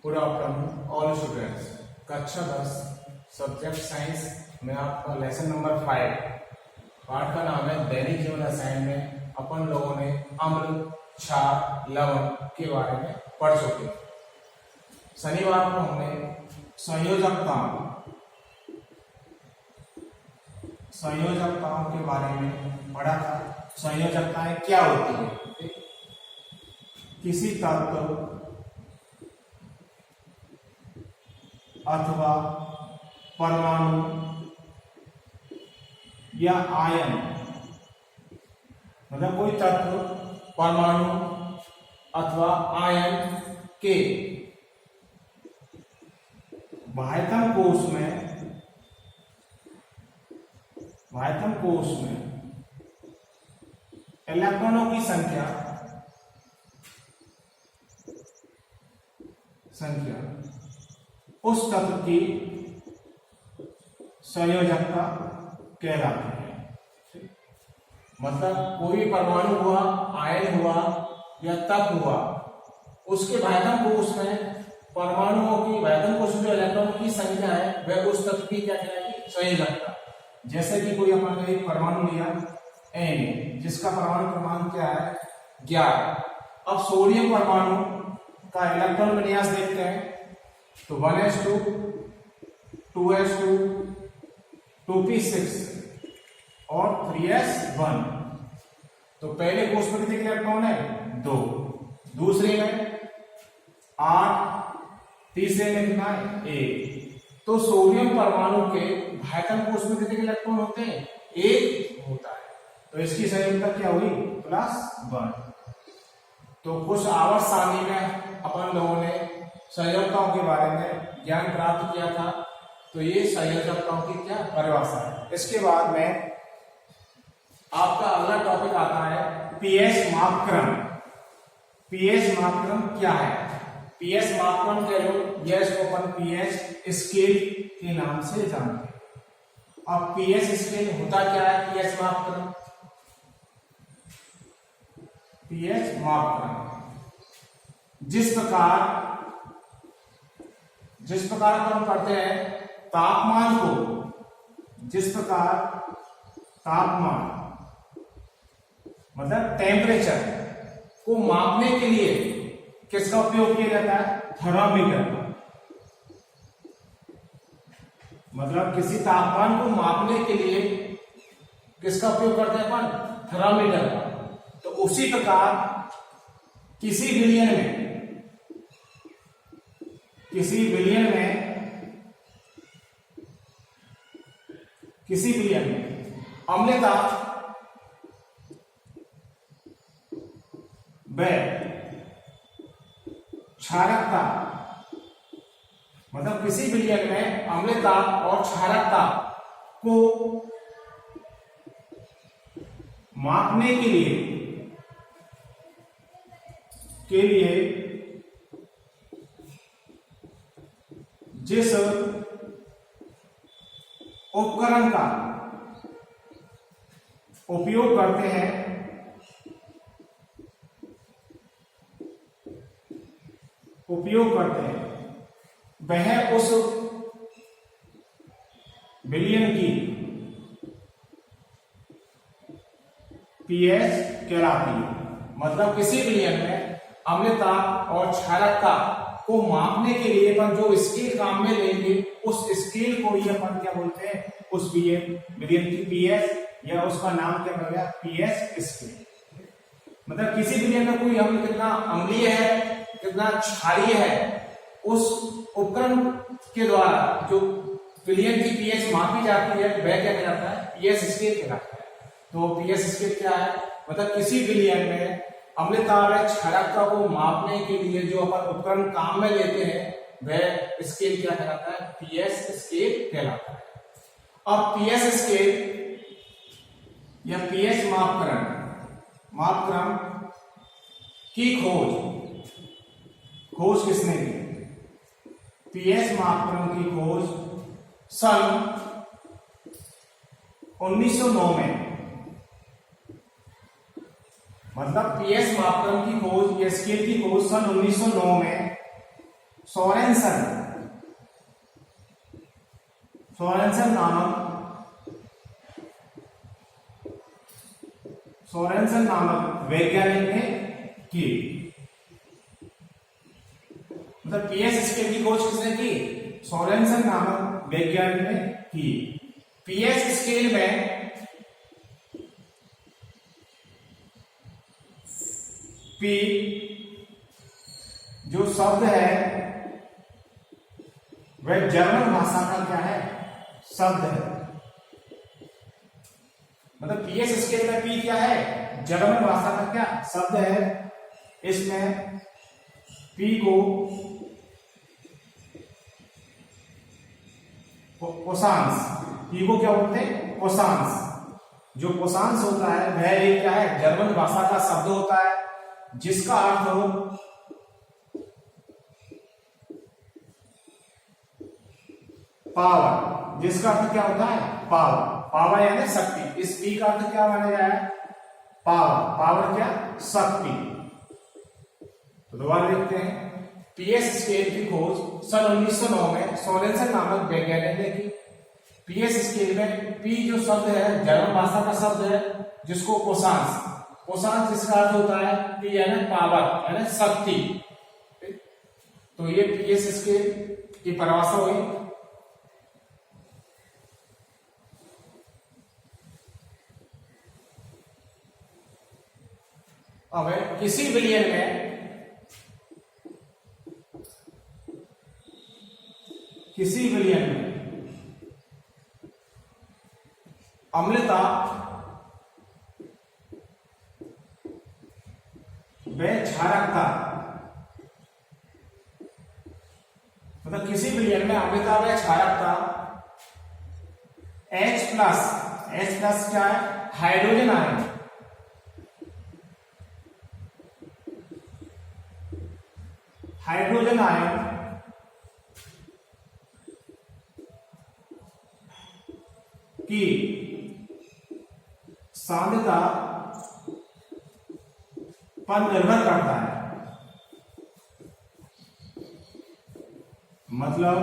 Good afternoon all students. कक्षा 10 subject science में आपका लेसन नंबर 5 पाठ का नाम है दैनिक जीवन रसायन में अपन लोगों ने अम्ल, क्षार, लवण के बारे में पढ़ चुके। शनिवार को हमने संयोजकताओं के बारे में पढ़ा था। संयोजकताएं क्या होती है? किसी तत्व अथवा परमाणु या आयन, मतलब कोई तत्व, परमाणु अथवा आयन के बाह्यतम कोश में इलेक्ट्रॉनों की संख्या उस तत्व की संयोजकता कहलाती है। मतलब कोई परमाणु हुआ, आयन हुआ या तत्व हुआ, उसके बाह्यतम कोश में परमाणुओं की बाह्यतम कोश में जो इलेक्ट्रॉनों की संख्या है वह उस तत्व की क्या कहलाएगी? संयोजकता। जैसे कि कोई अपन ने एक परमाणु लिया N, जिसका परमाणु क्रमांक क्या है? 11। अब सोडियम परमाणु का इलेक्ट्रॉन विन्यास देखते हैं तो 1s2, 2s2, 2p6 और 3s1। तो पहले कोश में कितने इलेक्ट्रॉन है? 2। दूसरे में 8, तीसरे में कितना है? 1। तो सोडियम परमाणु के बाह्यतम कोश में कितने इलेक्ट्रॉन होते हैं? 1 होता है। तो इसकी संयोजकता क्या हुई? +1। तो कुछ आवर्त सारणी में अपन लोगों ने संयोजकताओं के बारे में ज्ञान प्राप्त किया था। तो ये संयोजकताओं की क्या परिभाषा है। इसके बाद में आपका अगला टॉपिक आता है पीएच मापक्रम। पीएच मापक्रम क्या है? पीएच मापक्रम कह लो या इसको अपन पीएच स्केल के नाम से जानते हैं। अब पीएच स्केल होता क्या है? पीएच मापक्रम, पीएच मापक्रम जिस प्रकार हम करते हैं तापमान को, जिस प्रकार तापमान मतलब टेम्परेचर को मापने के लिए किसका उपयोग किया जाता है? थर्मामीटर का। मतलब किसी तापमान को मापने के लिए किसका उपयोग करते हैं अपन? थर्मामीटर का। तो उसी प्रकार किसी विलयन में अम्लता व क्षारकता, मतलब किसी विलयन में अम्लता और क्षारकता को मापने के लिए जिस उपकरण का उपयोग करते हैं वह उस विलयन की पीएच कहलाती है। मतलब किसी विलयन में अम्लता और क्षारकता को मापने के लिए अपन जो स्केल काम में लेंगे उस स्केल को ही अपन क्या बोलते हैं? उस विलयन की पीएच या उसका नाम क्या बन गया? PH scale. मतलब किसी विलयन में कोई अम्ल कितना अम्लीय है, कितना क्षारीय है, उस उपकरण के द्वारा जो विलयन की पीएच मापी जाती है वह क्या कहलाता है? पीएच स्केल कहलाता है। तो पीएच स्केल क्या है? मतलब किसी विलयन में अम्लता और क्षारकता को मापने के लिए जो अपन उपकरण काम में लेते हैं वह स्केल क्या कहलाता है? पीएच स्केल कहलाता है। अब पीएच स्केल या पीएच मापक्रम की खोज किसने की? पीएच मापक्रम की खोज सन 1909 में मतलब पीएच मापक्रम की खोज या स्केल की खोज सन 1909 में सोरेनसन नामक वैज्ञानिक ने की। मतलब पीएस स्केल की खोज किसने की? सोरेनसन नामक वैज्ञानिक ने की। पीएस स्केल में पी जो शब्द है वह जर्मन भाषा का क्या है? शब्द है। मतलब पीएस स्केल में पी क्या है? जर्मन भाषा का क्या शब्द है। इसमें पी को कोसांस, पी को क्या बोलते हैं? कोसांस। जो कोसांस होता है वह एक क्या है? जर्मन भाषा का शब्द होता है जिसका अर्थ हो पावर। जिसका अर्थ क्या होता है? पावर। पावर यानी शक्ति। इस पी का अर्थ क्या माना जाए? पावर। पावर क्या? शक्ति। तो दोबारा देखते हैं। पीएस स्केल की खोज सन 1909 में सोरेनसन नामक वैज्ञानिक ने की। पीएस स्केल में पी जो शब्द है जर्मन भाषा का शब्द है जिसको कोसांस, जिसका अर्थ होता है पी यानी पावर यानी शक्ति। तो ये पीएस स्केल की परिभाषा हुई। अब किसी विलियन में अम्लता व क्षारकता, मतलब किसी विलियन में अम्लता व क्षारकता H प्लस क्या है? Hydrogen ion. हाइड्रोजन आयन की सांद्रता पर निर्भर करता है। मतलब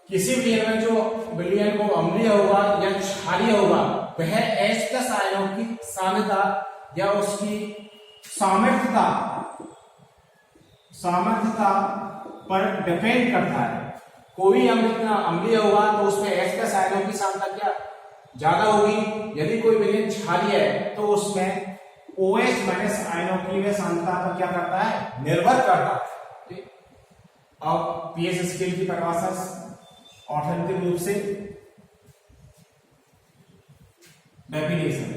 किसी विलियन में जो विलियन को अम्लीय होगा या क्षारीय होगा वह H प्लस आयनों की सांद्रता या उसकी सामर्थ्यता पर डिपेंड करता है। कोई अम्ल इतना अम्लीय होगा तो उसमें H प्लस आयनों की सांद्रता क्या ज्यादा होगी। यदि कोई विलियन क्षारीय है तो उसमें OH माइनस आयनों की वे सांद्रता पर क्या करता है? निर्भर करता है। अब पीएस स्केल की परिभाषा ऑथेंटिक रूप से डेफिनेशन।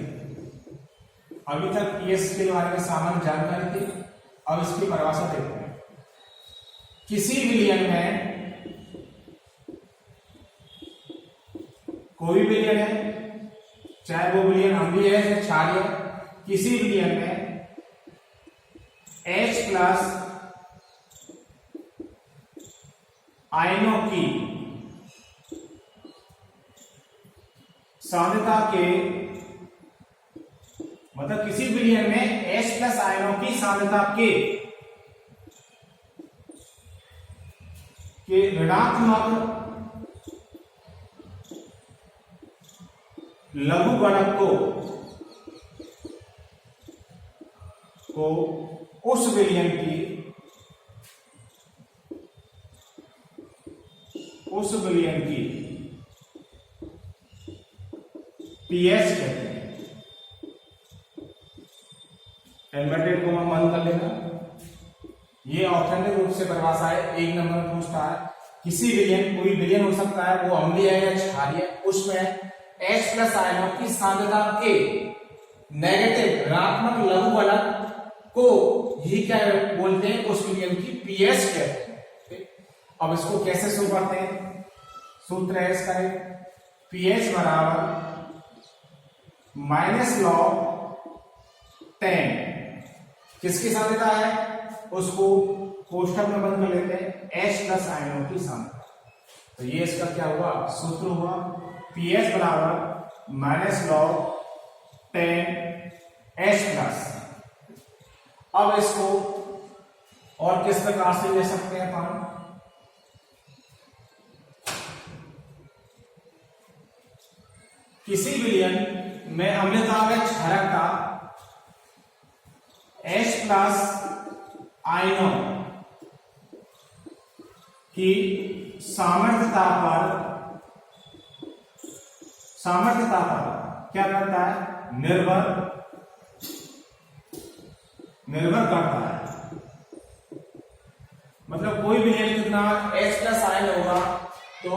अभी तक पीएस स्केल के बारे में सामान्य जानकारी थी, अब इसकी परिभाषा देखते हैं। किसी विलियन में कोई विलियन है, चाहे वो विलियन अम्लीय है या क्षारीय, किसी विलियन में H प्लस आयनों की सांद्रता के, मतलब किसी विलियन में H प्लस आयनों की सांद्रता के ऋणात्मक लघुगणक को उस विलियन की पीएच कहते हैं। इन्वर्टेड कोमा बंद कर लेना। ये ऑथेंटिक रूप से परिभाषा है। एक नंबर पूछता है किसी विलियन, कोई विलियन हो सकता है वो अम्लीय है या क्षारीय, उसमें H प्लस आयनों की सांद्रता के नेगेटिव ऋणात्मक लघुगणक को ही क्या बोलते हैं? उस विलियन की पीएच कहते हैं। अब इसको कैसे शुरू करते हैं? सूत्र है इसका, पीएच बराबर -log10। किसकी सांद्रता है? उसको कोष्ठक में बंद कर लेते हैं, H प्लस आयनों की सांद्रता। तो ये इसका क्या हुआ? सूत्र हुआ पीएच बराबर -log10 H प्लस। अब इसको और किस प्रकार से ले सकते हैं हम? किसी विलयन में अम्लता व क्षारकता H प्लस आयनों की सामर्थ्यता पर क्या करता है? निर्भर करता है। मतलब कोई विलयन कितना H प्लस आयन होगा तो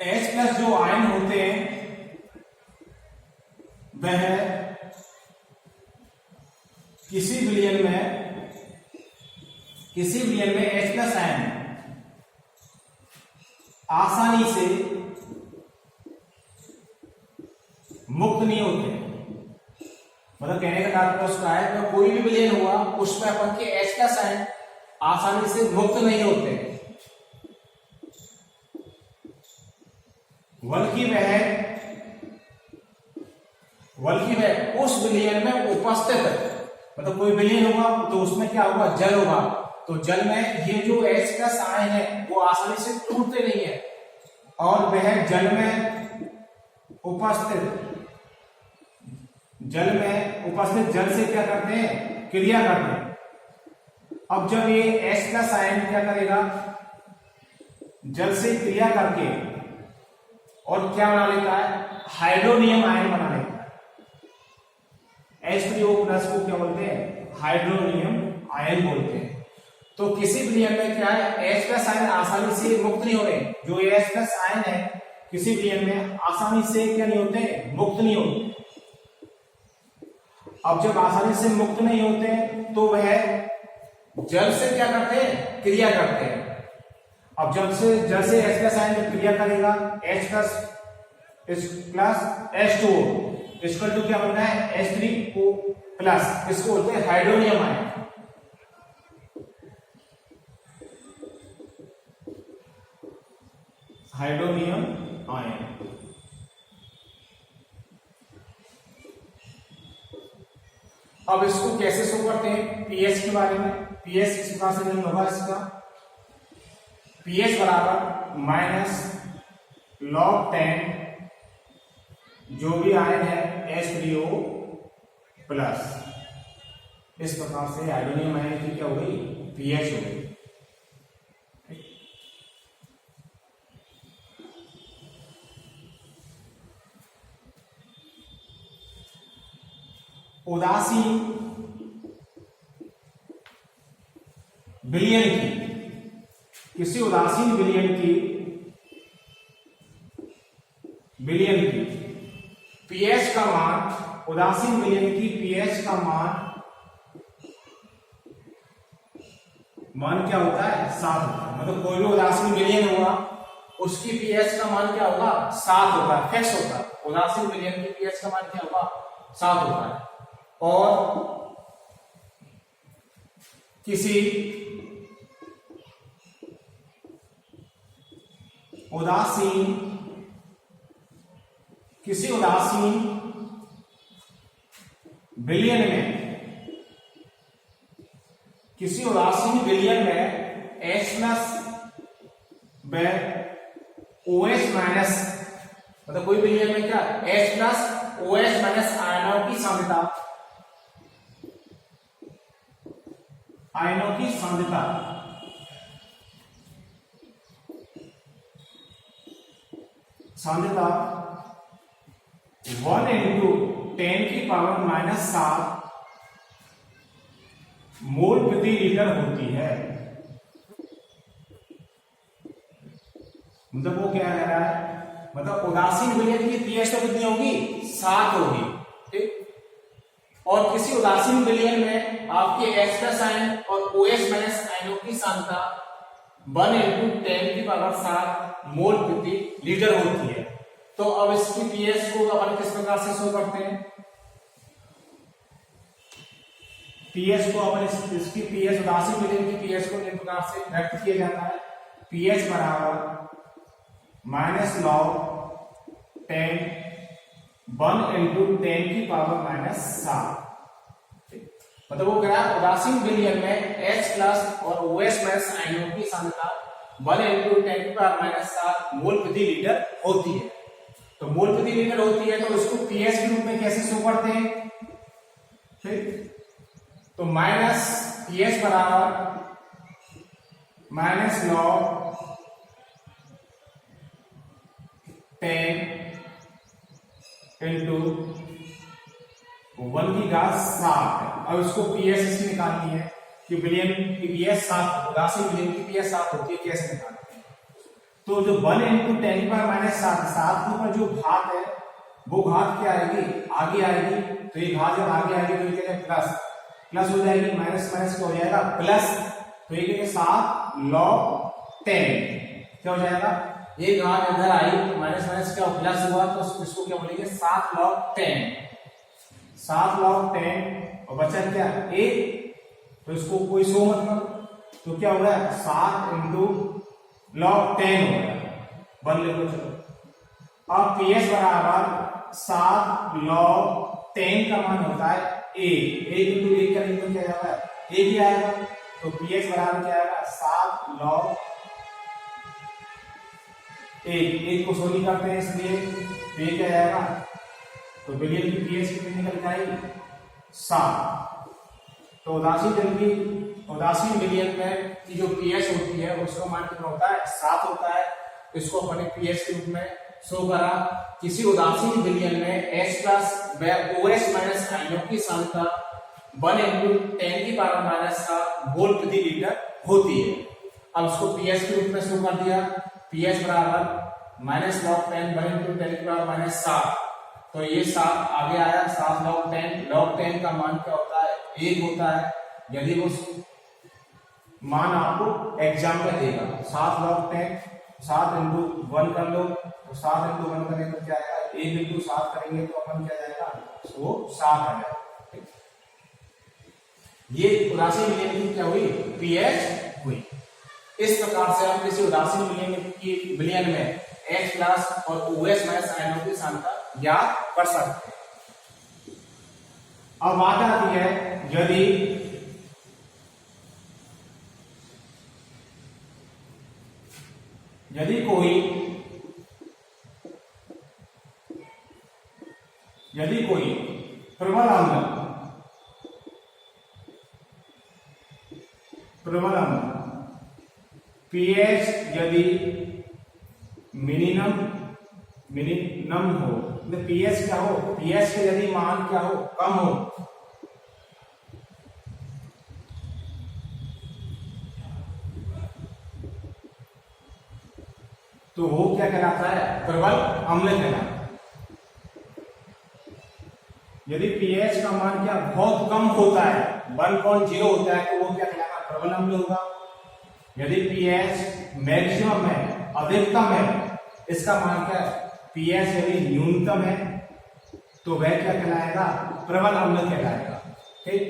H प्लस जो आयन होते हैं वह किसी विलयन में H प्लस आयन आसानी से मुक्त नहीं होते। मतलब कहने का तात्पर्य उसका है कि कोई भी विलयन हुआ उसमें अपन के H प्लस आयन आसानी से मुक्त नहीं होते, बल्कि वह उस विलयन में उपस्थित है। मतलब कोई विलयन होगा तो उसमें क्या होगा? जल होगा। तो जल में ये जो H प्लस आयन है वो आसानी से टूटते नहीं है और वह जल में उपस्थित जल से क्या करते हैं? क्रिया करते हैं। अब जब ये H प्लस आयन क्या करेगा? जल से क्रिया करके और क्या बना लेता है? हाइड्रोनियम आयन बना लेता है। H3O प्लस को क्या बोलते हैं? हाइड्रोनियम आयन बोलते हैं। तो किसी विलयन में क्या है? H प्लस आयन आसानी से मुक्त नहीं हो रहे। जो H प्लस आयन है किसी विलयन में आसानी से क्या नहीं होते? मुक्त नहीं होते। अब जब आसानी से मुक्त नहीं होते तो वह जल से क्या करते हैं? क्रिया करते हैं। अब जल से H प्लस आयन जब क्रिया करेगा H प्लस H2O इसका तो क्या बनना है? H3O प्लस, इसको बोलते हैं हाइड्रोनियम आयन। हाइड्रोनियम आयन अब इसको कैसे शो करते हैं? पीएच के बारे में। पीएच इस प्रकार से नहीं होगा इसका पीएच बराबर -log10 जो भी आयन है H3O प्लस। इस प्रकार से हाइड्रोनियम आयन की क्या हो गई? पीएच हो गई। उदासीन विलयन की किसी उदासीन विलयन की पीएच का मान, उदासीन विलयन की पीएच का मान क्या होता है? 7 होता है। मतलब कोई भी उदासीन विलयन हुआ उसकी पीएच का मान क्या होगा? 7 होगा, फिक्स होता है। उदासीन विलयन की पीएच का मान क्या होगा? 7 होता है। और किसी उदासीन विलयन में H प्लस व OH माइनस, मतलब कोई विलयन में क्या H प्लस OH माइनस आयनों की सांद्रता सांद्रता 1 into 10⁻⁷ मोल प्रति लीटर होती है। मतलब वो क्या कह रहा है? मतलब उदासीन विलयन की पीएच तो कितनी होगी? 7 होगी। ठीक। और किसी उदासीन विलयन में आपके H प्लस आयन और OH माइनस आयनों की सांद्रता 1 into 10⁻⁷ मोल प्रति लीटर होती है। तो अब इसकी पीएच को अपन किस प्रकार से शो करते हैं? पीएच को अपन इसकी पीएच उदासीन विलयन की पीएच को इस प्रकार से व्यक्त किया जाता है। पीएच बराबर -log10 1 into 10⁻⁷। मतलब वो कह रहा है उदासीन विलयन में H प्लस और OH माइनस आयनों की सांद्रता 1 इंटू 10 की पावर माइनस 7 मोल प्रति लीटर होती है। तो मोल प्रति लीटर होती है तो इसको पीएस के रूप में कैसे शो करते हैं? ठीक, तो माइनस पीएस बराबर माइनस लॉग 10 इंटू 1 की घात 7। अब इसको पीएस इसकी निकालनी है कि बिलियन की पीएस 7, उदासी बिलियन की पीएस 7 होती है, कैसे निकालते हैं? तो जो 1 इंटू 10 की पावर माइनस 7, 7 के ऊपर जो घात है वो घात क्या आएगी? आगे आएगी। तो ये घात जब आगे आएगी तो ये क्या है? प्लस, प्लस हो जाएगी, माइनस माइनस क्या हो जाएगा? प्लस। तो ये क्या है? 7 log 10 क्या हो जाएगा? एक घात इधर आई तो माइनस माइनस क्या हो? प्लस हुआ, तो इसको क्या बोलेंगे? 7 log 10, 7 log 10 और बचा क्या? 1, तो इसको कोई सो मतलब, तो क्या हो रहा है? 7 इंटू log 10 हो गया। बन ले तो चलो। अब पीएस बराबर 7 log 10 का मान होता है 1, 1 इंटू 1 करेंगे तो क्या आएगा? 1 ही आएगा। तो पीएस बराबर क्या आएगा? 7 log 1 को सोनी करते हैं इसलिए तो ये क्या आएगा? तो बिलियन की पीएस कितनी निकल जाएगी? 7। तो उदासीन बिलियन में की जो पीएस होती है उसका मान कितना होता है? 7 होता है। इसको अपने पीएस के रूप में शो करा। किसी उदासीन बिलियन में एच प्लस ओएस माइनस आयनों की सांद्रता 1 इंटू 10 की पावर माइनस का मोल प्रति लीटर होती है। अब इसको पीएस के रूप में शो कर दिया। पीएस बराबर माइनस log 10 1 इंटू 10 की पावर माइनस 7। तो ये 7 आगे आया, 7 log 10। log 10 का मान क्या होता है? 1 होता है। यदि वो मान आपको एग्जाम में देगा 7 log 10, 7 इंटू 1 कर लो तो 7 इंटू 1 करेंगे तो क्या आएगा? 1 इंटू 7 करेंगे तो अपन क्या जाएगा? वो 7 आ जाएगा। ये उदासीन बिलियन की क्या हुई? पीएच हुई। इस प्रकार से हम किसी उदासीन बिलियन में एच प्लस और ओएस माइनस आयनों की सांद्रता ज्ञात कर सकते हैं। अब बात आती है यदि कोई प्रबल अम्ल पीएच यदि मिनिमम हो, तो पीएच क्या हो? पीएच के यदि मान क्या हो? कम हो, तो वो क्या कहलाता है? प्रबल अम्ल कहलाता है। यदि पीएच का मान क्या बहुत कम होता है, 1.0 होता है, तो वो क्या कहलाएगा? प्रबल अम्ल होगा। यदि पीएच मैक्सिमम है, अधिकतम है, इसका मान क्या है? पीएच यदि न्यूनतम है तो वह क्या कहलाएगा? प्रबल अम्ल कहलाएगा। ठीक,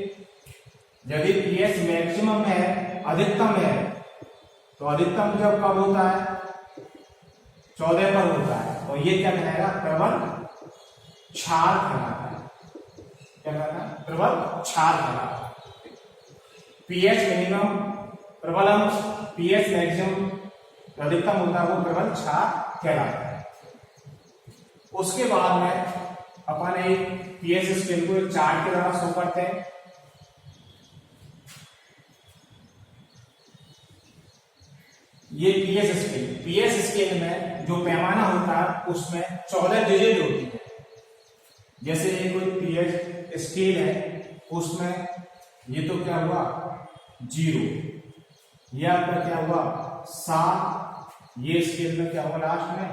यदि पीएच मैक्सिमम है, अधिकतम है, तो अधिकतम जब कब होता है? 14 पर होता है, और ये क्या कहलाएगा? प्रबल क्षार कहलाता है। क्या कहलाता है? प्रबल क्षार कहलाता है। पीएच मिनिमम प्रबल अम्ल, पीएच मैक्सिमम अधिकतम होता है, वो प्रबल क्षार कहलाता है। उसके बाद में अपन एक पीएच स्केल को एक चार्ट के द्वारा शो करते हैं। ये पीएच स्केल में जो पैमाना होता है उसमें 14 डिजिट होती है। जैसे ये कोई पीएच स्केल है, उसमें ये तो क्या हुआ? 0, ये आपका क्या हुआ? 7, ये स्केल में क्या होगा? लास्ट में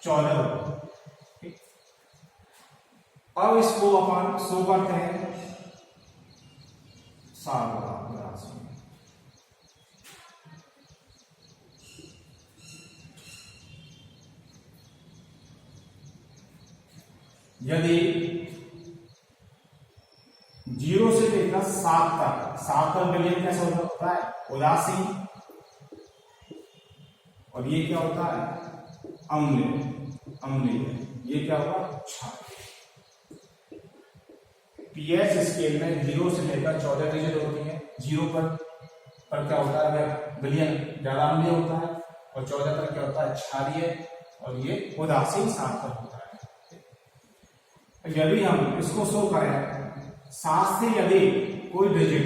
14 होगा। ठीक, अब इसको अपन शो करते हैं 7 ग्रास में। यदि 0 से लेकर 7 तक बिलियन कैसे होता है? उदासीन, और ये क्या होता है? अम्लीय। ये क्या होगा? क्षार। पीएच स्केल में 0 से लेकर 14 डिजिट होती है। 0 पर क्या होता है? बिलियन ज्यादा अम्लीय होता है, और 14 पर क्या होता है? क्षारीय, और ये उदासीन 7 पर होता है। यदि हम इसको शो करें, 7 से यदि कोई डिजिट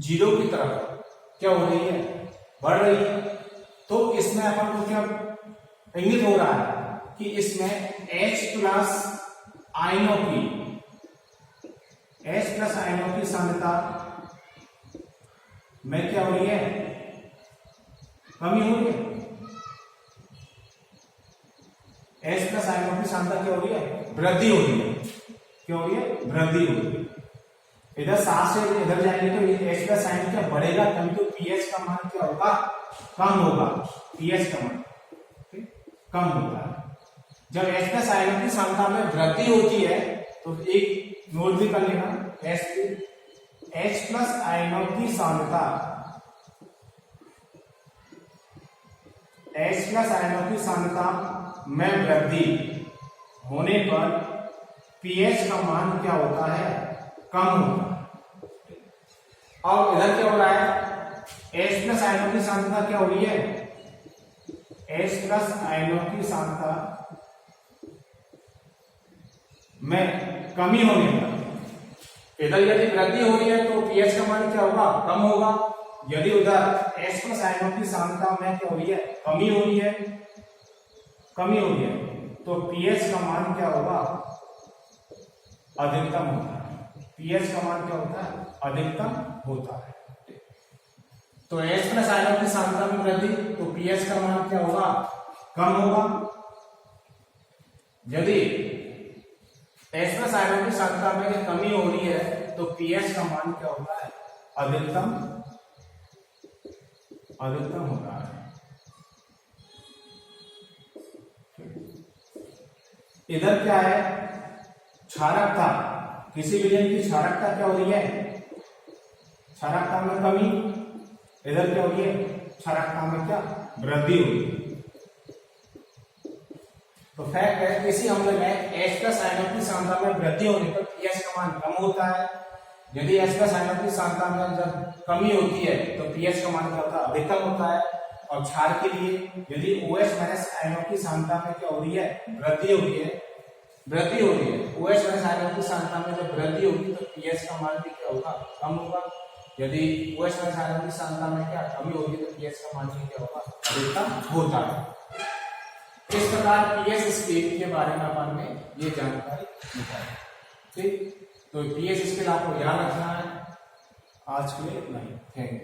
0 की तरफ क्या हो रही है? बढ़ रही है, तो इसमें अपन को क्या इंगित हो रहा है कि इसमें H प्लस आयनों की सांद्रता में क्या हो रही है? कमी हो रही है। H प्लस आयनों की सांद्रता क्या हो रही है? वृद्धि हो रही है। क्या हो रही है? वृद्धि हो रही है। इधर 7 से इधर जाएंगे तो H प्लस आयन क्या बढ़ेगा, तभी तो pH का मान क्या होगा? कम होगा। pH का मान कम होता है। जब H प्लस आयनों की सांद्रता में वृद्धि होती है तो एक नोट भी कर लेना, H प्लस आयनों की सांद्रता, H प्लस आयनों की सांद्रता में वृद्धि होने पर pH का मान क्या होता है? कम होता है। और इधर क्या हो रहा है? H प्लस आयनों की सांद्रता क्या हो रही है? H प्लस आयनों की सांद्रता में कमी होने पर इधर यदि वृद्धि हो रही है तो pH का मान क्या होगा? कम होगा। यदि उधर H प्लस आयनों की सांद्रता में क्या हो रही है? कमी हो रही है, तो pH का मान क्या होगा? अधिकतम होता है। pH का मान क्या होता है? अधिकतम होता है। तो H प्लस आयनों की सांद्रता में वृद्धि, तो pH का मान क्या होगा? कम होगा। यदि H प्लस आयनों की सांद्रता में कमी हो रही है तो pH का मान क्या होता है? अधिकतम होता है। इधर क्या है? क्षारकता, किसी विलयन की क्षारकता क्या हो रही है? क्षारकता में कमी। इधर क्या हो रही है? क्षारकता में क्या? वृद्धि हो रही है। तो फैक्ट है, किसी अम्ल में H प्लस आयनों की सांद्रता में वृद्धि होने पर pH का मान कम होता है। यदि H प्लस आयनों की सांद्रता में जब कमी होती है तो pH का मान क्या होता है? अधिकतम होता है। और क्षार के लिए यदि OH माइनस आयनों की सांद्रता में क्या हो रही है? वृद्धि हो रही है। OH माइनस आयनों की सांद्रता में जब वृद्धि होगी तो pH का मान भी क्या होगा? कम होगा। यदि OH माइनस आयनों की सांद्रता में क्या कमी होगी तो pH का मान भी क्या होगा? अधिकतम होता है। इस प्रकार pH स्केल के बारे में अपन ने ये जानकारी निकाली। ठीक, तो pH स्केल आपको याद रखना है। आज के लिए इतना ही। Thank you.